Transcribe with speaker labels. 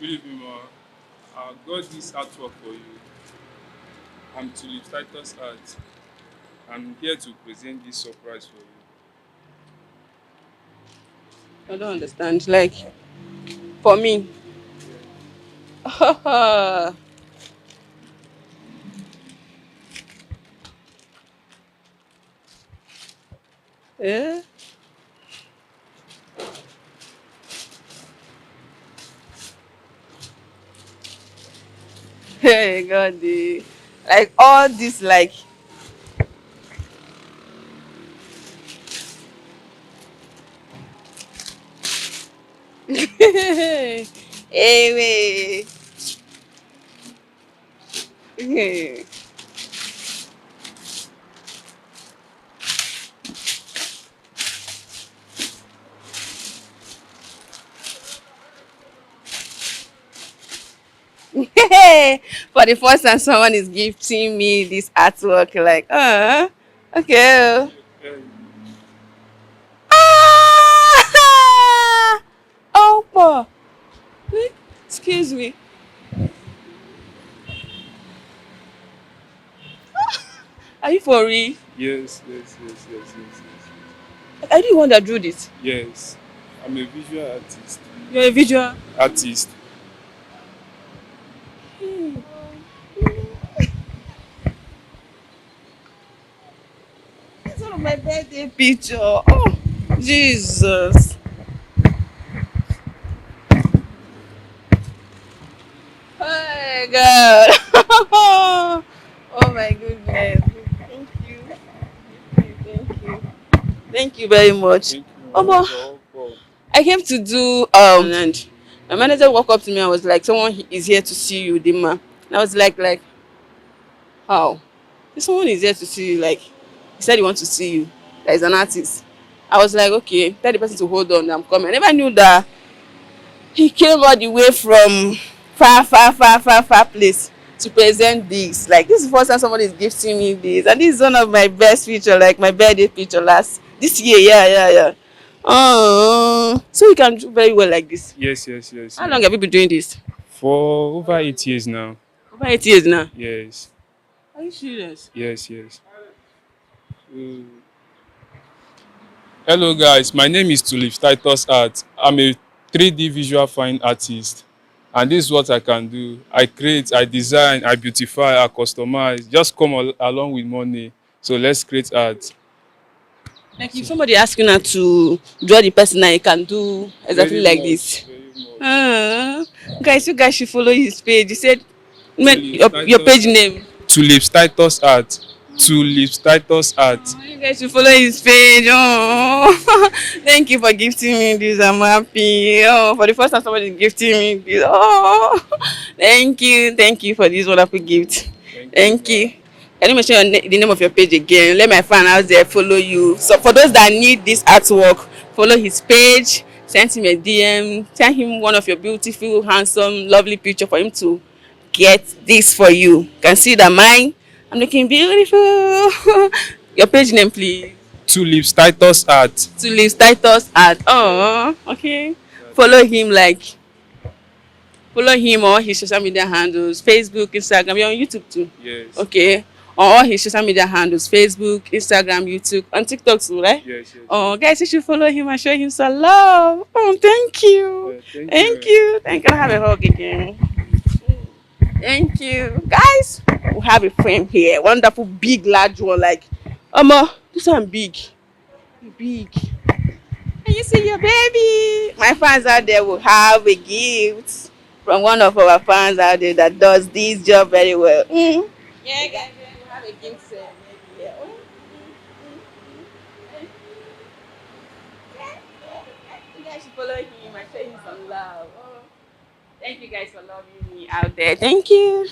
Speaker 1: Good evening, ma. I got this artwork for you. I'm to Titus Art. I'm here to present this surprise for you.
Speaker 2: I don't understand. Like for me. Yeah. Hey God, like all this, like hey, wait. Hey. For the first time, someone is gifting me this artwork. Like, okay.
Speaker 1: Yeah,
Speaker 2: Ah! Oh, boy. Excuse me. Are you for real?
Speaker 1: yes.
Speaker 2: Are you the one that drew this?
Speaker 1: Yes, I'm a visual artist.
Speaker 2: You're a visual.
Speaker 1: Artist.
Speaker 2: It's one of my birthday picture. Oh, Jesus. Oh, God. Oh, my goodness. Thank you. Thank you. Thank you very much.
Speaker 1: Thank you, ma.
Speaker 2: Omo,
Speaker 1: You're welcome.
Speaker 2: I came to do and my manager walked up to me and was like, "Someone is here to see you, Dima." And I was like, how? If someone is here to see you, like he said he wants to see you. That is an artist. I was like, okay, tell the person to hold on, I'm coming. I never knew that he came all the way from far place to present this. Like this is the first time somebody is gifting me this, and this is one of my best picture, like my birthday picture last this year. Yeah. Oh, so you can do very well like this.
Speaker 1: Yes.
Speaker 2: How long have you been doing this?
Speaker 1: For over 8 years now.
Speaker 2: Over 8 years now.
Speaker 1: Yes,
Speaker 2: Are you serious?
Speaker 1: yes. Uh, Hello, guys. My name is Titus Art. I'm a 3D visual fine artist. And this is what I can do. I create, I design, I beautify, I customize. Just come along with money. So let's create art.
Speaker 2: Like if somebody asks you now to draw the person now, you can do exactly
Speaker 1: Very
Speaker 2: like
Speaker 1: much,
Speaker 2: this.
Speaker 1: very much.
Speaker 2: Uh, guys, you guys should follow his page. He said,
Speaker 1: Tulips
Speaker 2: your page
Speaker 1: Titus,
Speaker 2: name.
Speaker 1: Tulips Titus Art. Tulips Titus Art.
Speaker 2: You guys should follow his page. Oh, thank you for gifting me this. I'm happy. Oh, for the first time somebody is gifting me this. Oh, thank you for this wonderful gift.
Speaker 1: Thank you,
Speaker 2: Thank
Speaker 1: ma.
Speaker 2: you. Can you mention the name of your page again? Let my fan out there follow you. So for those that need this artwork, follow his page. Send him a DM. Send him one of your beautiful, handsome, lovely picture for him to get this for you. You can see that mine. I'm looking beautiful. Your page name, please.
Speaker 1: Tulips Titus Art.
Speaker 2: To leave Titus at. Oh, okay. Follow him, like follow him on his social media handles, Facebook, Instagram. You're on YouTube too.
Speaker 1: Yes.
Speaker 2: Okay. On all his social media handles, Facebook, Instagram, YouTube, and TikTok too, right?
Speaker 1: Yes.
Speaker 2: Oh, guys, you should follow him and show him some love. Oh, thank you.
Speaker 1: Thank
Speaker 2: Thank
Speaker 1: you.
Speaker 2: you. Thank you. Have a hug again. Thank you. Guys, we have a friend here. Wonderful, big, large one. Like, this one big. Big. Can you see your baby? My fans out there will have a gift from one of our fans out there that does this job very well. Yeah, guys, we have a gift set. Yeah. You guys should follow him and show him some love. Oh, thank you guys for loving me out there. Thank you.